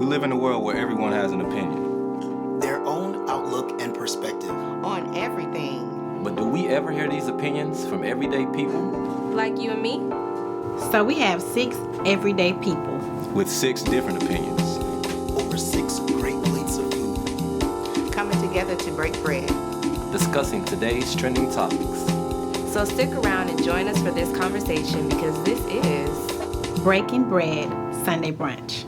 We live in a world where everyone has an opinion. Their own outlook and perspective. On everything. But do we ever hear these opinions from everyday people? Like you and me? So we have 6 everyday people. With 6 different opinions. Over 6 great plates of food. Coming together to break bread. Discussing today's trending topics. So stick around and join us for this conversation because this is Breaking Bread Sunday Brunch.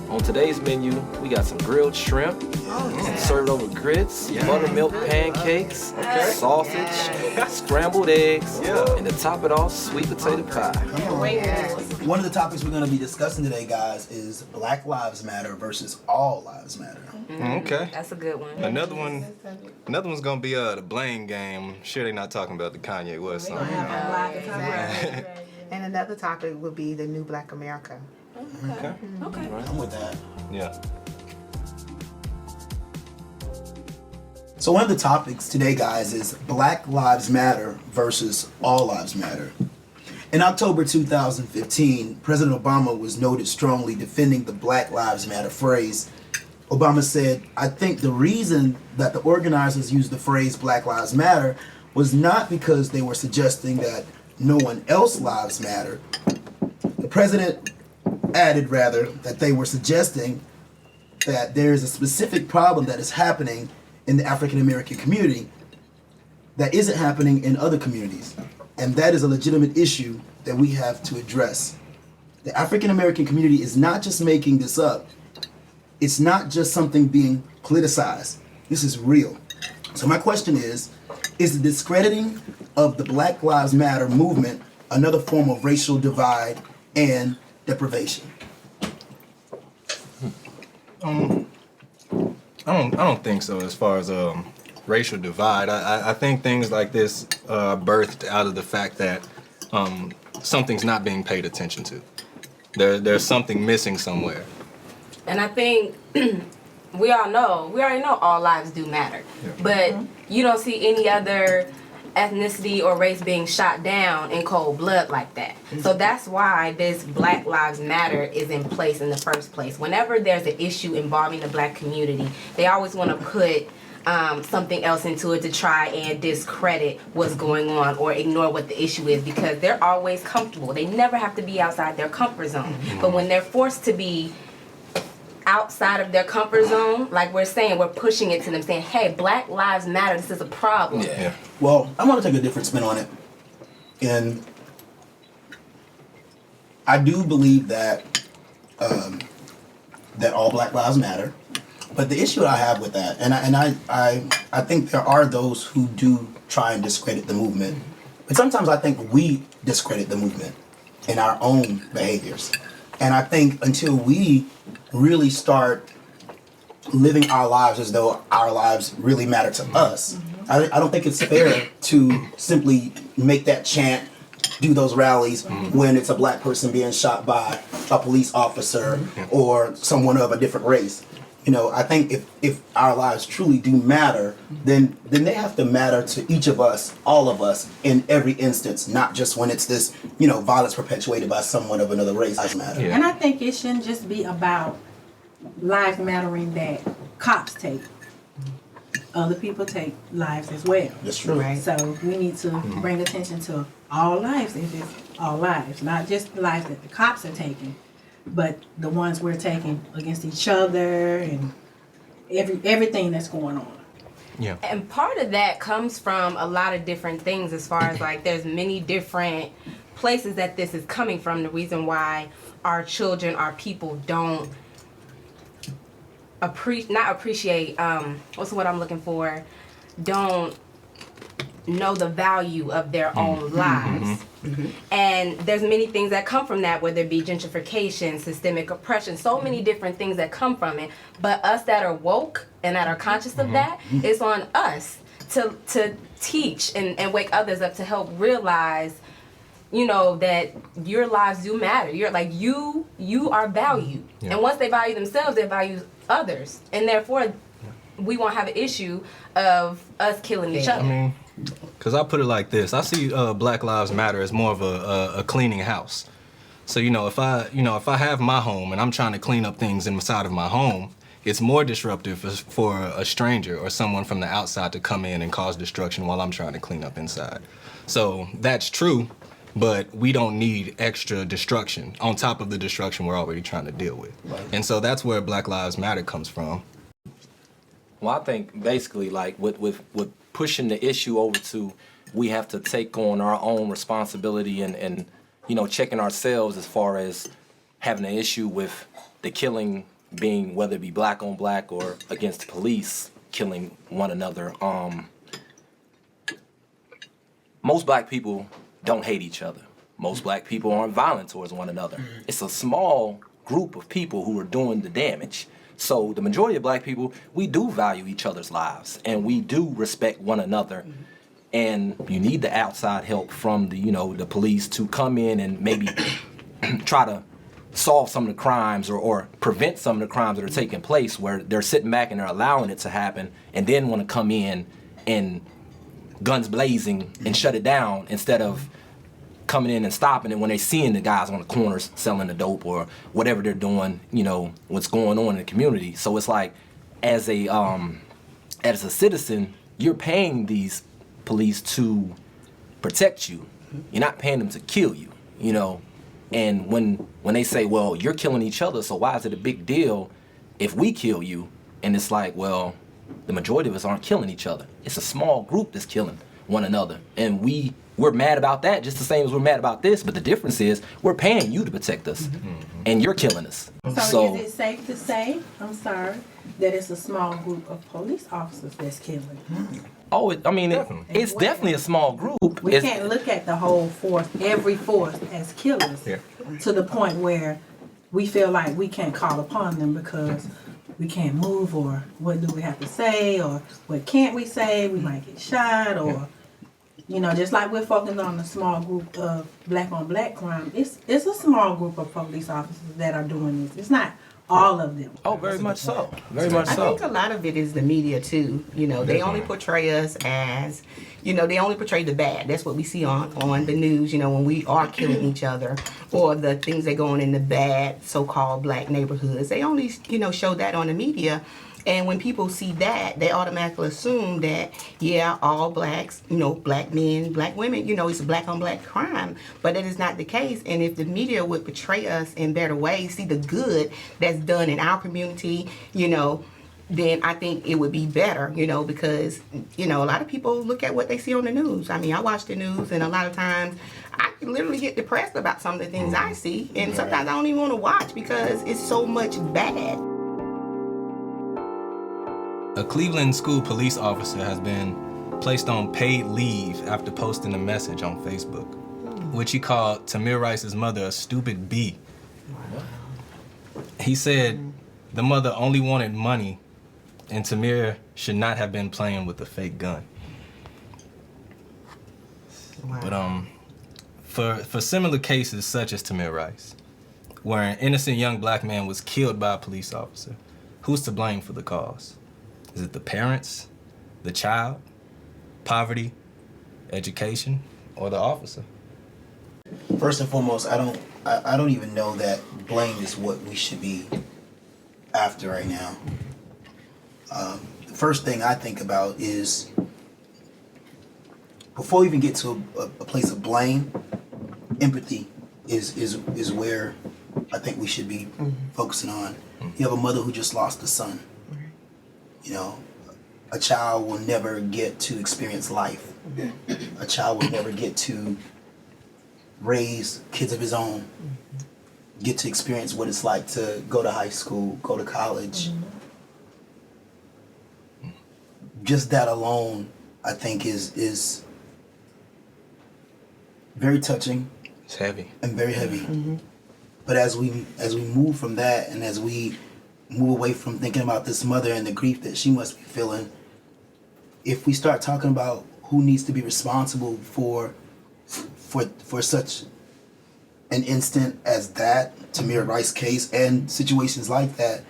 On today's menu, we got some grilled shrimp, served over grits, buttermilk pancakes, sausage, scrambled eggs, and to top it off, sweet potato pie. One of the topics we're going to be discussing today, guys, is Black Lives Matter versus All Lives Matter. Okay. That's a good one. Another one's gonna be the blame game. I'm sure they're not talking about the Kanye West song. Exactly. And another topic would be the new Black America. Okay. I'm with that. Yeah. So one of the topics today, guys, is Black Lives Matter versus All Lives Matter. In October 2015, President Obama was noted strongly defending the Black Lives Matter phrase. Obama said, "I think the reason that the organizers used the phrase Black Lives Matter was not because they were suggesting that no one else's lives matter." The president added, rather, that they were suggesting that there is a specific problem that is happening in the African American community that isn't happening in other communities. And that is a legitimate issue that we have to address. The African American community is not just making this up. It's not just something being politicized. This is real. So my question is the discrediting of the Black Lives Matter movement another form of racial divide and deprivation? I don't think so. As far as racial divide, I think things like this are birthed out of the fact that something's not being paid attention to. There's something missing somewhere. And I think we already know all lives do matter. Yeah. But you don't see any other ethnicity or race being shot down in cold blood like that. So that's why this Black Lives Matter is in place in the first place. Whenever there's an issue involving the black community, they always want to put something else into it to try and discredit what's going on or ignore what the issue is because they're always comfortable. They never have to be outside their comfort zone. But when they're forced to be outside of their comfort zone, like we're saying, we're pushing it to them, saying, hey, Black Lives Matter, this is a problem. Yeah. Well, I want to take a different spin on it. And I do believe that that all Black Lives matter. But the issue I have with that, and I think there are those who do try and discredit the movement. But sometimes I think we discredit the movement in our own behaviors. And I think until we really start living our lives as though our lives really matter to us, I don't think it's fair to simply make that chant, do those rallies when it's a black person being shot by a police officer or someone of a different race. You know, I think if our lives truly do matter, then they have to matter to each of us, all of us, in every instance, not just when it's this, violence perpetuated by someone of another race. Lives matter. Yeah. And I think it shouldn't just be about lives mattering that cops take. Other people take lives as well. That's true. Right. So we need to bring attention to all lives, if it's all lives, not just the lives that the cops are taking, but the ones we're taking against each other and everything that's going on. Yeah. And part of that comes from a lot of different things as far as like there's many different places that this is coming from. The reason why our children, our people don't appreciate what's the word I'm looking for? Don't know the value of their own lives. And there's many things that come from that, whether it be gentrification, systemic oppression, so many different things that come from it. But us that are woke and that are conscious of that, it's on us to teach and wake others up to help realize, that your lives do matter. You're like, you are valued. And once they value themselves, they value others. And therefore, we won't have an issue of us killing each other. Because I put it like this. I see Black Lives Matter as more of a cleaning house. So, if I have my home and I'm trying to clean up things inside of my home, it's more disruptive for a stranger or someone from the outside to come in and cause destruction while I'm trying to clean up inside. So that's true, but we don't need extra destruction on top of the destruction we're already trying to deal with. Right. And so that's where Black Lives Matter comes from. Well, I think basically like with pushing the issue over to we have to take on our own responsibility and checking ourselves as far as having an issue with the killing being whether it be black on black or against the police killing one another. Most black people don't hate each other. Most black people aren't violent towards one another. It's a small group of people who are doing the damage. So the majority of black people, we do value each other's lives and we do respect one another. And you need the outside help from the police to come in and maybe try to solve some of the crimes or prevent some of the crimes that are taking place where they're sitting back and they're allowing it to happen and then want to come in and guns blazing and shut it down instead of coming in and stopping it when they're seeing the guys on the corners selling the dope or whatever they're doing, what's going on in the community. So it's like as a citizen, you're paying these police to protect you. You're not paying them to kill you, And when they say, well, you're killing each other, so why is it a big deal if we kill you? And it's like, well, the majority of us aren't killing each other. It's a small group that's killing one another. And we're mad about that just the same as we're mad about this, but the difference is we're paying you to protect us, and you're killing us. So is it safe to say, that it's a small group of police officers that's killing? Oh, it's definitely a small group. We can't look at the whole force, every force, as killers to the point where we feel like we can't call upon them because we can't move, or what do we have to say, or what can't we say? We might get shot, or just like we're focusing on the small group of black on black crime. It's a small group of police officers that are doing this. It's not all of them. Oh, very much so. Very much so. I think a lot of it is the media too. They only portray us as, they only portray the bad. That's what we see on the news, when we are killing each other, or the things that go on in the bad so-called black neighborhoods. They only, show that on the media. And when people see that, they automatically assume that, all blacks, black men, black women, it's a black on black crime. But that is not the case. And if the media would portray us in better ways, see the good that's done in our community, then I think it would be better, because, a lot of people look at what they see on the news. I mean, I watch the news, and a lot of times I can literally get depressed about some of the things I see. And sometimes I don't even want to watch because it's so much bad. A Cleveland school police officer has been placed on paid leave after posting a message on Facebook, which he called Tamir Rice's mother a stupid bee. He said the mother only wanted money and Tamir should not have been playing with a fake gun. Wow. But for similar cases such as Tamir Rice, where an innocent young black man was killed by a police officer, who's to blame for the cause? Is it the parents, the child, poverty, education, or the officer? First and foremost, I don't even know that blame is what we should be after right now. The first thing I think about is, before we even get to a place of blame, empathy is where I think we should be focusing on. You have a mother who just lost a son. A child will never get to experience life. A child will never get to raise kids of his own, get to experience what it's like to go to high school, go to college. Just that alone, I think, is very touching. It's heavy. And very heavy. But as we move from that, and as we move away from thinking about this mother and the grief that she must be feeling, if we start talking about who needs to be responsible for such an instant as that, Tamir Rice case, and situations like that,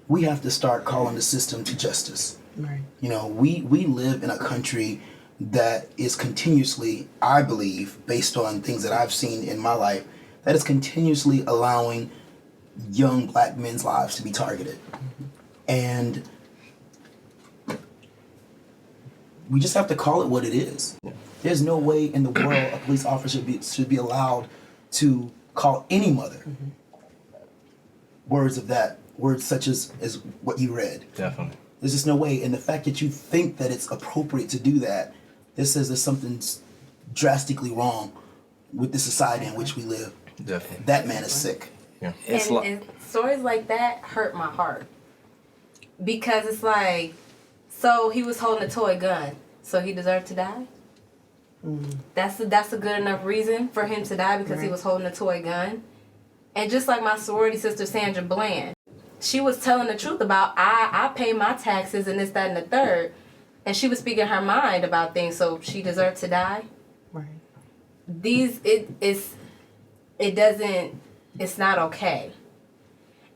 we have to start calling the system to justice. Right. We live in a country that is continuously, I believe, based on things that I've seen in my life, that is continuously allowing young black men's lives to be targeted. And we just have to call it what it is. There's no way in the world a police officer should be allowed to call any mother words such as what you read. Definitely. There's just no way. And the fact that you think that it's appropriate to do that, this says there's something drastically wrong with the society in which we live. Definitely. That man is sick. Yeah. And stories like that hurt my heart. Because it's like, so he was holding a toy gun, so he deserved to die? That's a good enough reason for him to die because he was holding a toy gun? And just like my sorority sister Sandra Bland, she was telling the truth about I pay my taxes and this, that, and the third. And she was speaking her mind about things, so she deserved to die? Right. It's not okay.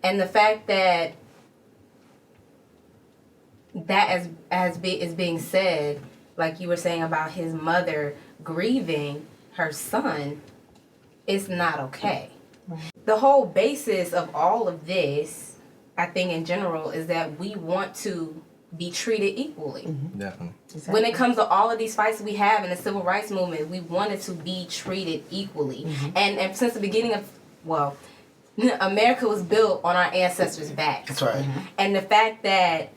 And the fact that is being said, like you were saying about his mother grieving her son, it's not okay. Right. The whole basis of all of this, I think in general, is that we want to be treated equally. Mm-hmm. Definitely. Exactly. When it comes to all of these fights we have in the civil rights movement, we wanted to be treated equally. Mm-hmm. And since the beginning of, America was built on our ancestors' backs. That's right. Mm-hmm. And the fact that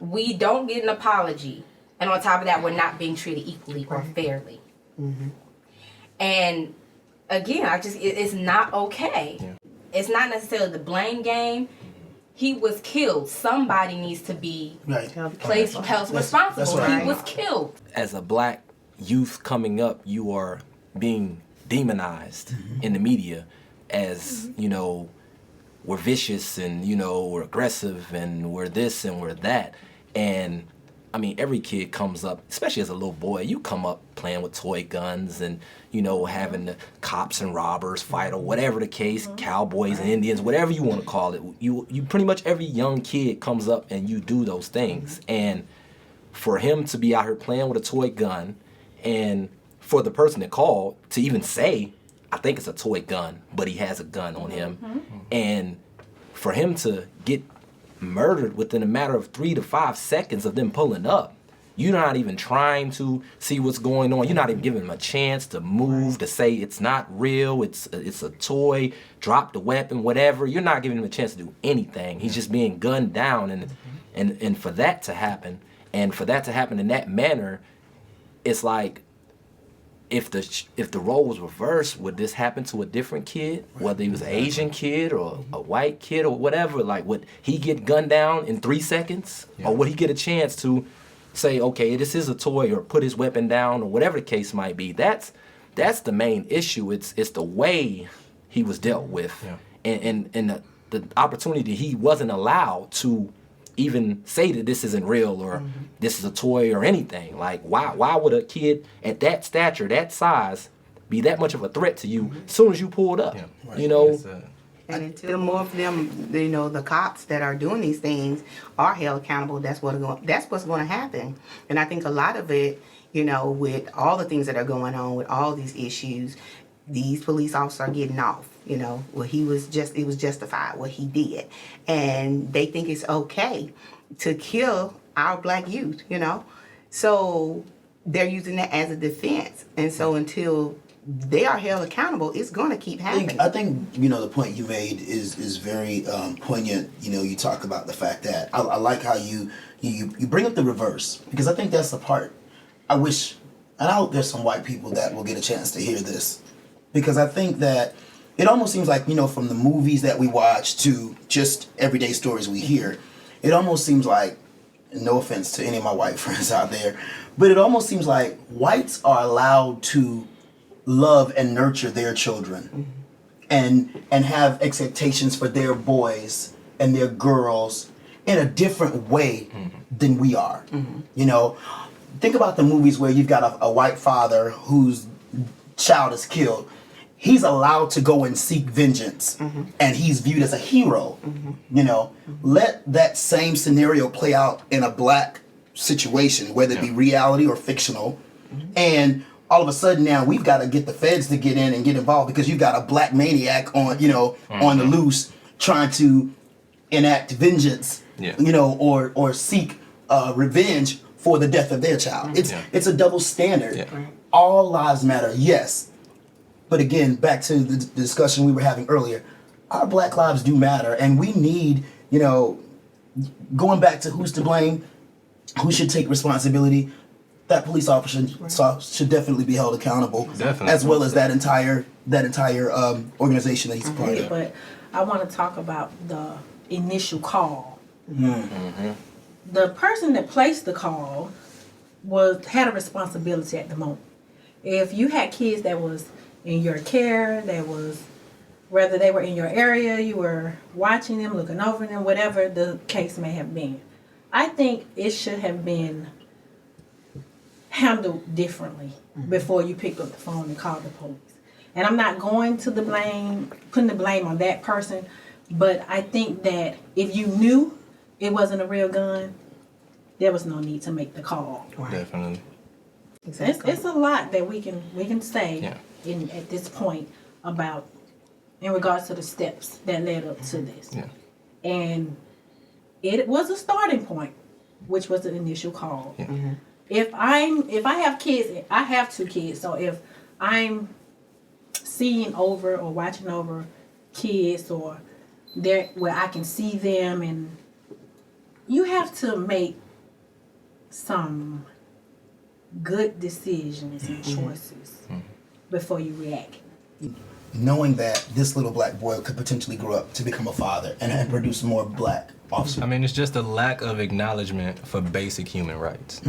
we don't get an apology, and on top of that, we're not being treated equally or fairly. Mm-hmm. And again, it's not okay. Yeah. It's not necessarily the blame game. He was killed. Somebody needs to be held responsible. That's right. He was killed. As a black youth coming up, you are being demonized in the media as, we're vicious and, we're aggressive and we're this and we're that. And I mean, every kid comes up, especially as a little boy, you come up playing with toy guns and, having the cops and robbers fight or whatever the case, cowboys and Indians, whatever you want to call it. You pretty much every young kid comes up and you do those things. And for him to be out here playing with a toy gun and for the person that called to even say, I think it's a toy gun, but he has a gun on him. And for him to get murdered within a matter of 3 to 5 seconds of them pulling up, you're not even trying to see what's going on. You're not even giving him a chance to move, to say it's not real, it's a toy, drop the weapon, whatever. You're not giving him a chance to do anything. He's just being gunned down, and for that to happen, and for that to happen in that manner, it's like, if the role was reversed, would this happen to a different kid, whether he was an Asian kid or a white kid or whatever? Like, would he get gunned down in 3 seconds, or would he get a chance to say, okay, this is a toy, or put his weapon down, or whatever the case might be? That's the main issue. It's the way he was dealt with, and the opportunity he wasn't allowed to even say that this isn't real or this is a toy or anything. Like, why would a kid at that stature, that size, be that much of a threat to you as soon as you pulled up? And until more of them, the cops that are doing these things are held accountable, that's what's going to happen. And I think a lot of it, with all the things that are going on, with all these issues, these police officers are getting off. It was justified what he did, and they think it's okay to kill our black youth. So they're using that as a defense, and so until they are held accountable, it's going to keep happening. I think the point you made is very poignant. You talk about the fact that I like how you bring up the reverse, because I think that's the part I wish, and I hope there's some white people that will get a chance to hear this, because I think that it almost seems like, from the movies that we watch to just everyday stories we hear, it almost seems like, no offense to any of my white friends out there, but it almost seems like whites are allowed to love and nurture their children and have expectations for their boys and their girls in a different way than we are. Think about the movies where you've got a white father whose child is killed. He's allowed to go and seek vengeance, and he's viewed as a hero. Let that same scenario play out in a black situation, whether it be reality or fictional. And all of a sudden now we've got to get the feds to get in and get involved because you've got a black maniac on, on the loose trying to enact vengeance, or seek revenge for the death of their child. It's a double standard. Yeah. All lives matter, yes. But again, back to the discussion we were having earlier, our black lives do matter, and we need, going back to who's to blame, who should take responsibility, that police officer should definitely be held accountable, as well as that entire organization that he's part of. But I want to talk about the initial call. The person that placed the call had a responsibility at the moment. If you had kids that was in your care, whether they were in your area, you were watching them, looking over them, whatever the case may have been, I think it should have been handled differently before you picked up the phone and called the police. And I'm not going to putting the blame on that person, but I think that if you knew it wasn't a real gun, there was no need to make the call. Definitely. Exactly. It's a lot that we can say at this point about in regards to the steps that led up to this. Yeah. And it was a starting point, which was the initial call. Yeah. If I have kids, I have 2 kids, so if I'm seeing over or watching over kids or there where I can see them, and you have to make some good decisions and choices before you react. Knowing that this little black boy could potentially grow up to become a father and produce more black offspring. I mean, it's just a lack of acknowledgement for basic human rights.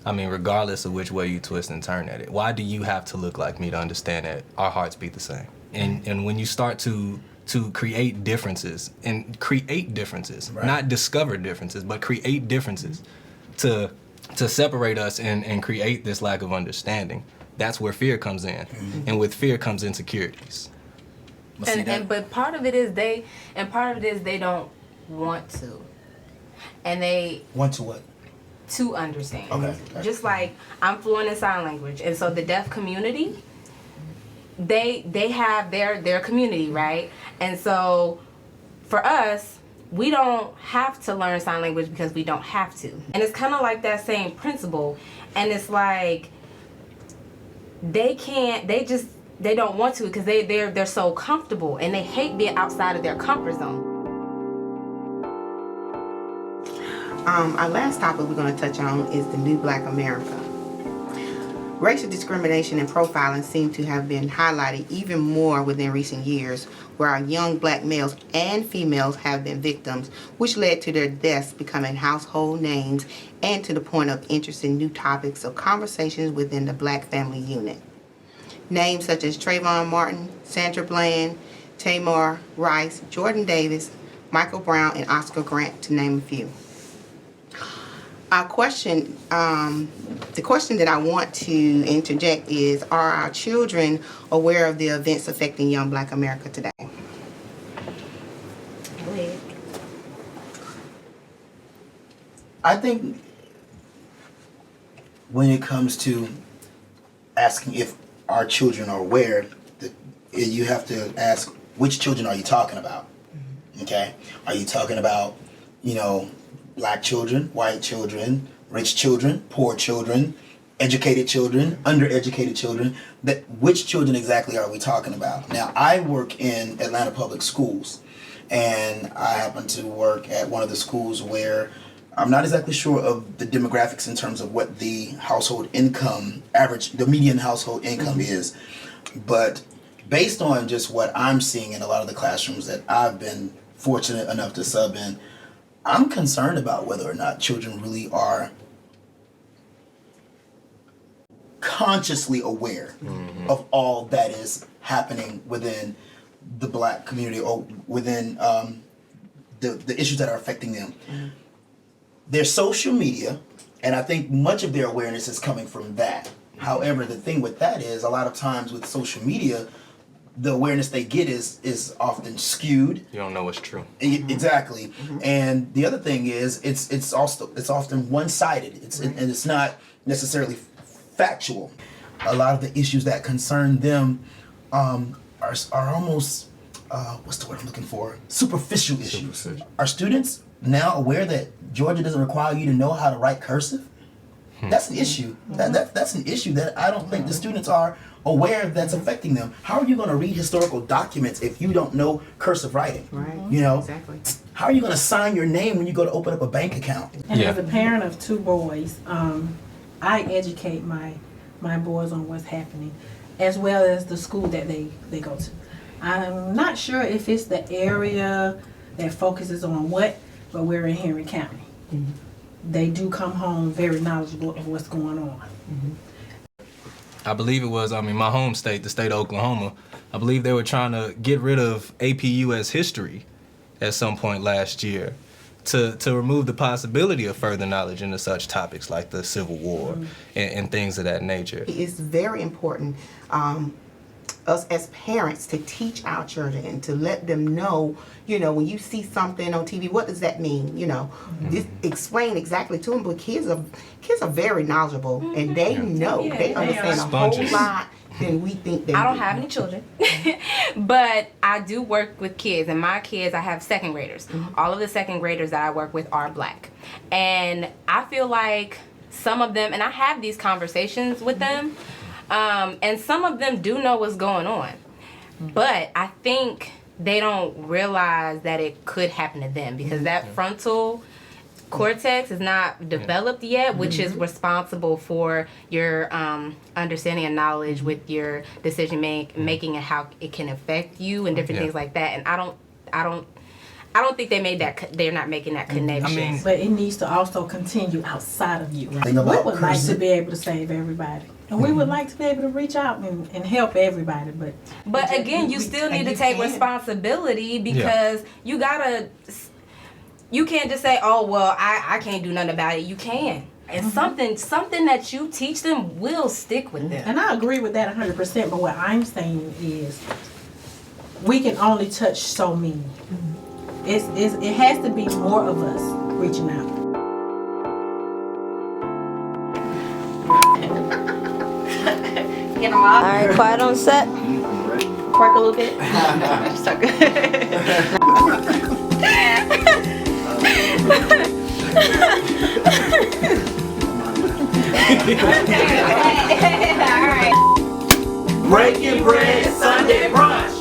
I mean, regardless of which way you twist and turn at it. Why do you have to look like me to understand that our hearts beat the same? And when you start to create differences, not discover differences, but create differences to separate us and create this lack of understanding, that's where fear comes in. And with fear comes insecurities. But part of it is they don't want to. And they want to what? To understand. Okay. Just like I'm fluent in sign language, and so the deaf community, they have their community, right? And so for us, we don't have to learn sign language because we don't have to. And it's kind of like that same principle. And it's like they don't want to because they're so comfortable and they hate being outside of their comfort zone. Our last topic we're going to touch on is the new Black America. Racial discrimination and profiling seem to have been highlighted even more within recent years, where our young black males and females have been victims, which led to their deaths becoming household names and to the point of interest in new topics of conversations within the Black family unit. Names such as Trayvon Martin, Sandra Bland, Tamir Rice, Jordan Davis, Michael Brown, and Oscar Grant, to name a few. Our question, the question that I want to interject is, are our children aware of the events affecting young Black America today? Go ahead. I think when it comes to asking if our children are aware, you have to ask, which children are you talking about? Okay? Are you talking about, black children, white children, rich children, poor children, educated children, undereducated children? Which children exactly are we talking about? Now, I work in Atlanta Public Schools, and I happen to work at one of the schools where I'm not exactly sure of the demographics in terms of what the household income, the median household income is, but based on just what I'm seeing in a lot of the classrooms that I've been fortunate enough to sub in, I'm concerned about whether or not children really are consciously aware of all that is happening within the Black community or within the issues that are affecting them. There's social media, and I think much of their awareness is coming from that. However, the thing with that is, a lot of times with social media, the awareness they get is often skewed. You don't know what's true. Exactly. And the other thing is, it's often one-sided. And it's not necessarily factual. A lot of the issues that concern them are almost, what's the word I'm looking for? Superficial issues. Are students now aware that Georgia doesn't require you to know how to write cursive? That's an issue. That's an issue that I don't think the students are aware that's affecting them. How are you going to read historical documents if you don't know cursive writing? Right. You know? Exactly. How are you going to sign your name when you go to open up a bank account? And as a parent of 2 boys, I educate my boys on what's happening, as well as the school that they go to. I'm not sure if it's the area that focuses on what, but we're in Henry County. Mm-hmm. They do come home very knowledgeable of what's going on. Mm-hmm. I believe it was, my home state, the state of Oklahoma, I believe they were trying to get rid of AP US history at some point last year to remove the possibility of further knowledge into such topics like the Civil War and things of that nature. It's very important us as parents to teach our children and to let them know, when you see something on TV, what does that mean? Just explain exactly to them. But kids are very knowledgeable, and they know, they understand a whole lot than we think they do. I don't have any children, but I do work with kids, and my kids, I have 2nd graders. All of the 2nd graders that I work with are Black, and I feel like some of them, and I have these conversations with them, and some of them do know what's going on, but I think they don't realize that it could happen to them because that frontal cortex is not developed yet, which is responsible for your understanding and knowledge with your decision making and how it can affect you and different things like that. And I don't think they made that. They're not making that connection. But it needs to also continue outside of you. Think We about would like to cursive. be able to save everybody, and we would like to be able to reach out and help everybody. But again, you still need to take responsibility because you can't just say, oh, well, I can't do nothing about it. You can. And something that you teach them will stick with them. And I agree with that 100%, but what I'm saying is we can only touch so many. It has to be more of us reaching out. Get them off. All right, quiet on set. Twerk a little bit. It's so good. Breaking bread Sunday brunch.